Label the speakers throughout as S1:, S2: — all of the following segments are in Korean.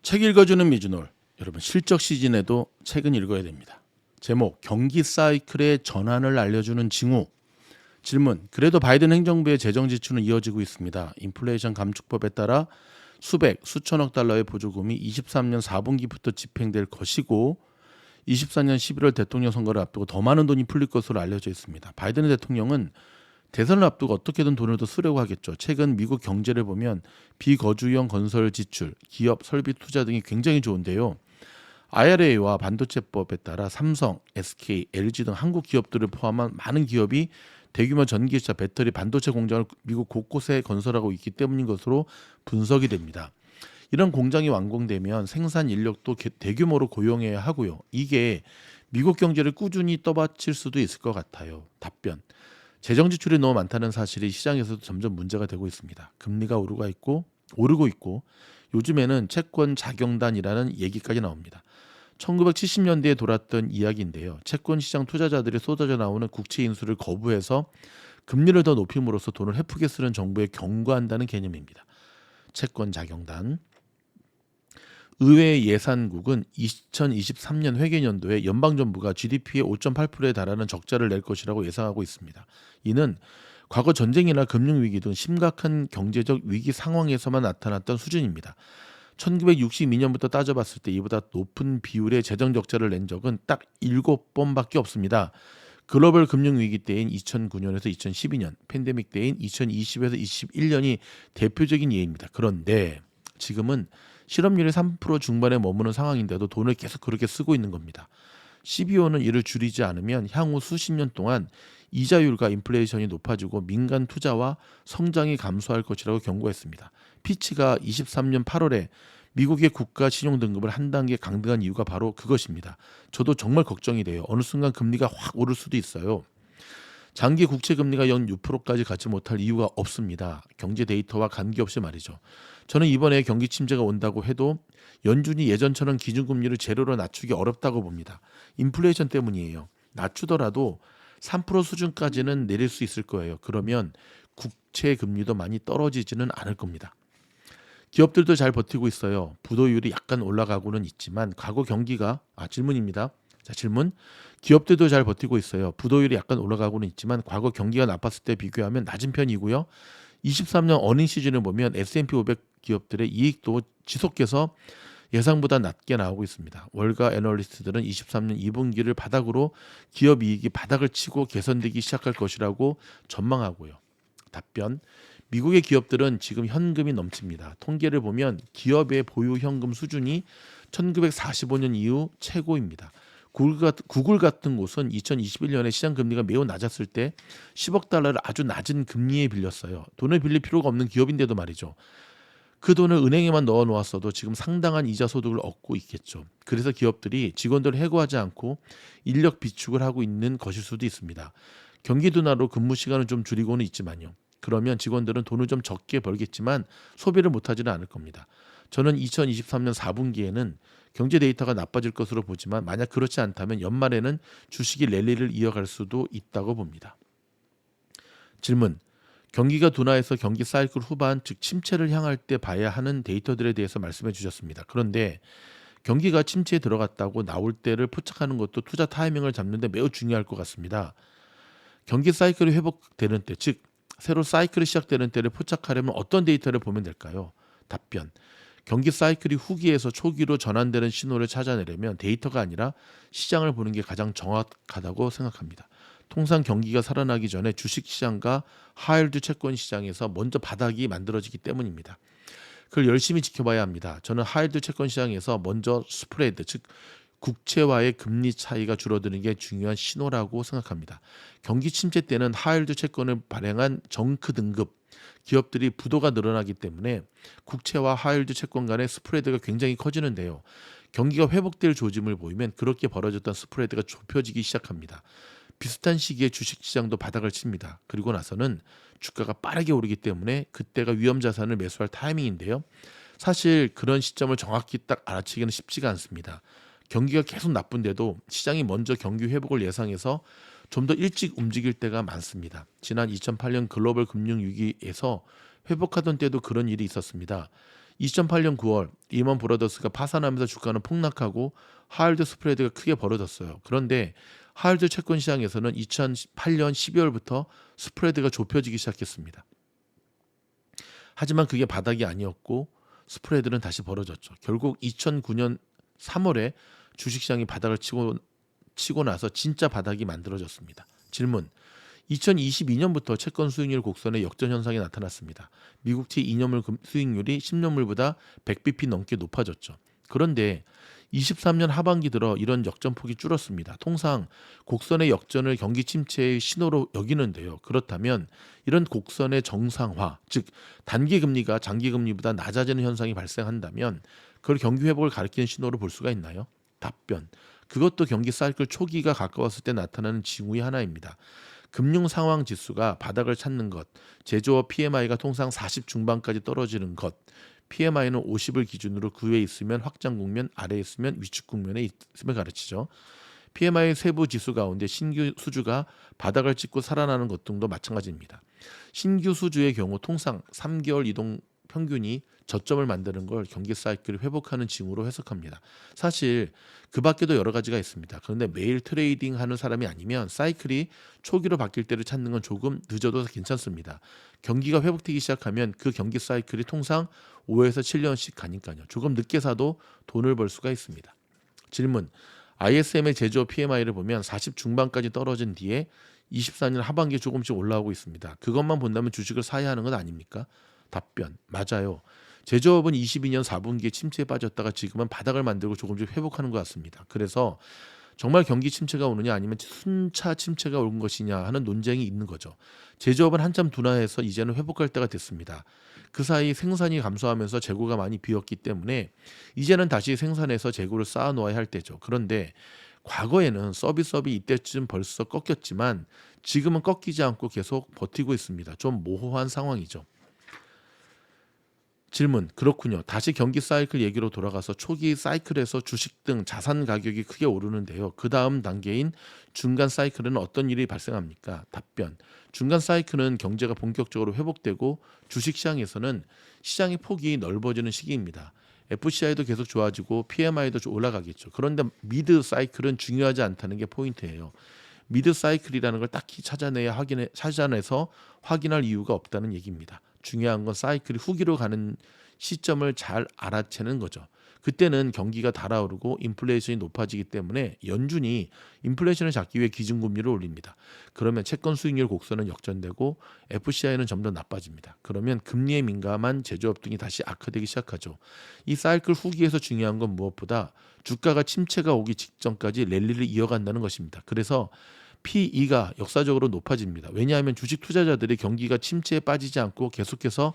S1: 책 읽어주는 미주놀. 여러분 실적 시즌에도 책은 읽어야 됩니다. 제목 경기 사이클의 전환을 알려주는 징후. 질문 그래도 바이든 행정부의 재정 지출은 이어지고 있습니다. 인플레이션 감축법에 따라 수천억 달러의 보조금이 23년 4분기부터 집행될 것이고 24년 11월 대통령 선거를 앞두고 더 많은 돈이 풀릴 것으로 알려져 있습니다. 바이든 대통령은 대선을 앞두고 어떻게든 돈을 더 쓰려고 하겠죠. 최근 미국 경제를 보면 비거주형 건설 지출, 기업 설비 투자 등이 굉장히 좋은데요. IRA와 반도체법에 따라 삼성, SK, LG 등 한국 기업들을 포함한 많은 기업이 대규모 전기차, 배터리, 반도체 공장을 미국 곳곳에 건설하고 있기 때문인 것으로 분석이 됩니다. 이런 공장이 완공되면 생산 인력도 대규모로 고용해야 하고요. 이게 미국 경제를 꾸준히 떠받칠 수도 있을 것 같아요. 답변. 재정 지출이 너무 많다는 사실이 시장에서도 점점 문제가 되고 있습니다. 금리가 오르고 있고 요즘에는 채권 자경단이라는 얘기까지 나옵니다. 1970년대에 돌았던 이야기인데요. 채권 시장 투자자들이 쏟아져 나오는 국채 인수를 거부해서 금리를 더 높임으로써 돈을 헤프게 쓰는 정부에 경고한다는 개념입니다. 채권 자경단. 의회 예산국은 2023년 회계연도에 연방정부가 GDP의 5.8%에 달하는 적자를 낼 것이라고 예상하고 있습니다. 이는 과거 전쟁이나 금융위기 등 심각한 경제적 위기 상황에서만 나타났던 수준입니다. 1962년부터 따져봤을 때 이보다 높은 비율의 재정 적자를 낸 적은 딱 7번밖에 없습니다. 글로벌 금융위기 때인 2009년에서 2012년, 팬데믹 때인 2020에서 21년이 대표적인 예입니다. 그런데 지금은 실업률이 3% 중반에 머무는 상황인데도 돈을 계속 그렇게 쓰고 있는 겁니다. CBO는 이를 줄이지 않으면 향후 수십 년 동안 이자율과 인플레이션이 높아지고 민간 투자와 성장이 감소할 것이라고 경고했습니다. 피치가 23년 8월에 미국의 국가 신용 등급을 한 단계 강등한 이유가 바로 그것입니다. 저도 정말 걱정이 돼요. 어느 순간 금리가 확 오를 수도 있어요. 장기 국채 금리가 연 6%까지 가지 못할 이유가 없습니다. 경제 데이터와 관계없이 말이죠. 저는 이번에 경기 침체가 온다고 해도 연준이 예전처럼 기준금리를 제로로 낮추기 어렵다고 봅니다. 인플레이션 때문이에요. 낮추더라도 3% 수준까지는 내릴 수 있을 거예요. 그러면 국채 금리도 많이 떨어지지는 않을 겁니다. 기업들도 잘 버티고 있어요. 부도율이 약간 올라가고는 있지만 과거 경기가 질문입니다. 자, 질문. 기업들도 잘 버티고 있어요. 부도율이 약간 올라가고는 있지만 과거 경기가 나빴을 때 비교하면 낮은 편이고요. 23년 어닝 시즌을 보면 S&P 500 기업들의 이익도 지속해서 예상보다 낮게 나오고 있습니다. 월가 애널리스트들은 23년 2분기를 바닥으로 기업 이익이 바닥을 치고 개선되기 시작할 것이라고 전망하고요. 답변. 미국의 기업들은 지금 현금이 넘칩니다. 통계를 보면 기업의 보유 현금 수준이 1945년 이후 최고입니다. 구글 같은 곳은 2021년에 시장 금리가 매우 낮았을 때 10억 달러를 아주 낮은 금리에 빌렸어요. 돈을 빌릴 필요가 없는 기업인데도 말이죠. 그 돈을 은행에만 넣어 놓았어도 지금 상당한 이자 소득을 얻고 있겠죠. 그래서 기업들이 직원들을 해고하지 않고 인력 비축을 하고 있는 것일 수도 있습니다. 경기 둔화로 근무 시간을 좀 줄이고는 있지만요. 그러면 직원들은 돈을 좀 적게 벌겠지만 소비를 못하지는 않을 겁니다. 저는 2023년 4분기에는 경제 데이터가 나빠질 것으로 보지만 만약 그렇지 않다면 연말에는 주식이 랠리를 이어갈 수도 있다고 봅니다. 질문. 경기가 둔화해서 경기 사이클 후반 즉 침체를 향할 때 봐야 하는 데이터들에 대해서 말씀해 주셨습니다. 그런데 경기가 침체에 들어갔다고 나올 때를 포착하는 것도 투자 타이밍을 잡는 데 매우 중요할 것 같습니다. 경기 사이클이 회복되는 때 즉 새로 사이클이 시작되는 때를 포착하려면 어떤 데이터를 보면 될까요? 답변. 경기 사이클이 후기에서 초기로 전환되는 신호를 찾아내려면 데이터가 아니라 시장을 보는 게 가장 정확하다고 생각합니다. 통상 경기가 살아나기 전에 주식시장과 하이힐드 채권 시장에서 먼저 바닥이 만들어지기 때문입니다. 그걸 열심히 지켜봐야 합니다. 저는 하이힐드 채권 시장에서 먼저 스프레드 즉 국채와의 금리 차이가 줄어드는 게 중요한 신호라고 생각합니다. 경기 침체 때는 하이힐드 채권을 발행한 정크 등급 기업들이 부도가 늘어나기 때문에 국채와 하이힐드 채권 간의 스프레드가 굉장히 커지는데요. 경기가 회복될 조짐을 보이면 그렇게 벌어졌던 스프레드가 좁혀지기 시작합니다. 비슷한 시기에 주식시장도 바닥을 칩니다. 그리고 나서는 주가가 빠르게 오르기 때문에 그때가 위험자산을 매수할 타이밍인데요. 사실 그런 시점을 정확히 딱 알아채기는 쉽지가 않습니다. 경기가 계속 나쁜데도 시장이 먼저 경기 회복을 예상해서 좀 더 일찍 움직일 때가 많습니다. 지난 2008년 글로벌 금융위기에서 회복하던 때도 그런 일이 있었습니다. 2008년 9월 리먼 브라더스가 파산하면서 주가는 폭락하고 하이드 스프레드가 크게 벌어졌어요. 그런데 하이드 채권 시장에서는 2008년 12월부터 스프레드가 좁혀지기 시작했습니다. 하지만 그게 바닥이 아니었고 스프레드는 다시 벌어졌죠. 결국 2009년 3월에 주식시장이 바닥을 치고 나서 진짜 바닥이 만들어졌습니다. 질문. 2022년부터 채권 수익률 곡선의 역전 현상이 나타났습니다. 미국채 2년물 수익률이 10년물보다 100bp 넘게 높아졌죠. 그런데 23년 하반기 들어 이런 역전폭이 줄었습니다. 통상 곡선의 역전을 경기 침체의 신호로 여기는데요. 그렇다면 이런 곡선의 정상화, 즉 단기 금리가 장기 금리보다 낮아지는 현상이 발생한다면 그걸 경기 회복을 가리키는 신호로 볼 수가 있나요? 답변. 그것도 경기 사이클 초기가 가까웠을 때 나타나는 징후의 하나입니다. 금융 상황 지수가 바닥을 찾는 것, 제조업 PMI가 통상 40 중반까지 떨어지는 것, PMI는 50을 기준으로 그 위에 있으면 확장 국면, 아래에 있으면 위축 국면에 있음을 가르치죠. PMI 세부 지수 가운데 신규 수주가 바닥을 찍고 살아나는 것 등도 마찬가지입니다. 신규 수주의 경우 통상 3개월 이동 평균이 저점을 만드는 걸 경기 사이클을 회복하는 징후로 해석합니다. 사실 그 밖에도 여러 가지가 있습니다. 그런데 매일 트레이딩 하는 사람이 아니면 사이클이 초기로 바뀔 때를 찾는 건 조금 늦어도 괜찮습니다. 경기가 회복되기 시작하면 그 경기 사이클이 통상 5에서 7년씩 가니까요. 조금 늦게 사도 돈을 벌 수가 있습니다. 질문. ISM의 제조업 PMI를 보면 40 중반까지 떨어진 뒤에 24년 하반기에 조금씩 올라오고 있습니다. 그것만 본다면 주식을 사야 하는 건 아닙니까? 답변. 맞아요. 제조업은 22년 4분기에 침체에 빠졌다가 지금은 바닥을 만들고 조금씩 회복하는 것 같습니다. 그래서 정말 경기 침체가 오느냐 아니면 순차 침체가 온 것이냐 하는 논쟁이 있는 거죠. 제조업은 한참 둔화해서 이제는 회복할 때가 됐습니다. 그 사이 생산이 감소하면서 재고가 많이 비었기 때문에 이제는 다시 생산해서 재고를 쌓아 놓아야 할 때죠. 그런데 과거에는 서비스업이 이때쯤 벌써 꺾였지만 지금은 꺾이지 않고 계속 버티고 있습니다. 좀 모호한 상황이죠. 질문. 그렇군요. 다시 경기 사이클 얘기로 돌아가서 초기 사이클에서 주식 등 자산 가격이 크게 오르는데요. 그 다음 단계인 중간 사이클은 어떤 일이 발생합니까? 답변. 중간 사이클은 경제가 본격적으로 회복되고 주식시장에서는 시장의 폭이 넓어지는 시기입니다. FCI도 계속 좋아지고 PMI도 올라가겠죠. 그런데 미드 사이클은 중요하지 않다는 게 포인트예요. 미드 사이클이라는 걸 딱히 찾아내서 확인할 이유가 없다는 얘기입니다. 중요한 건 사이클이 후기로 가는 시점을 잘 알아채는 거죠. 그때는 경기가 달아오르고 인플레이션이 높아지기 때문에 연준이 인플레이션을 잡기 위해 기준금리를 올립니다. 그러면 채권 수익률 곡선은 역전되고 FCI는 점 더 나빠집니다. 그러면 금리에 민감한 제조업 등이 다시 악화되기 시작하죠. 이 사이클 후기에서 중요한 건 무엇보다 주가가 침체가 오기 직전까지 랠리를 이어간다는 것입니다. 그래서 P/E가 역사적으로 높아집니다. 왜냐하면 주식 투자자들이 경기가 침체에 빠지지 않고 계속해서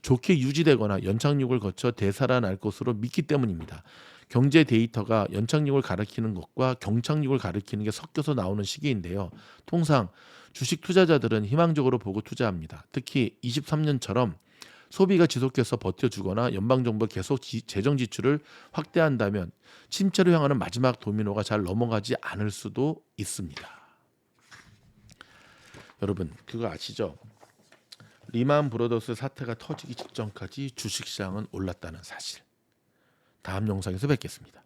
S1: 좋게 유지되거나 연착륙을 거쳐 되살아날 것으로 믿기 때문입니다. 경제 데이터가 연착륙을 가리키는 것과 경착륙을 가리키는 게 섞여서 나오는 시기인데요. 통상 주식 투자자들은 희망적으로 보고 투자합니다. 특히 23년처럼 소비가 지속해서 버텨주거나 연방정부가 계속 재정 지출을 확대한다면 침체로 향하는 마지막 도미노가 잘 넘어가지 않을 수도 있습니다. 여러분 그거 아시죠? 리만 브라더스 사태가 터지기 직전까지 주식시장은 올랐다는 사실. 다음 영상에서 뵙겠습니다.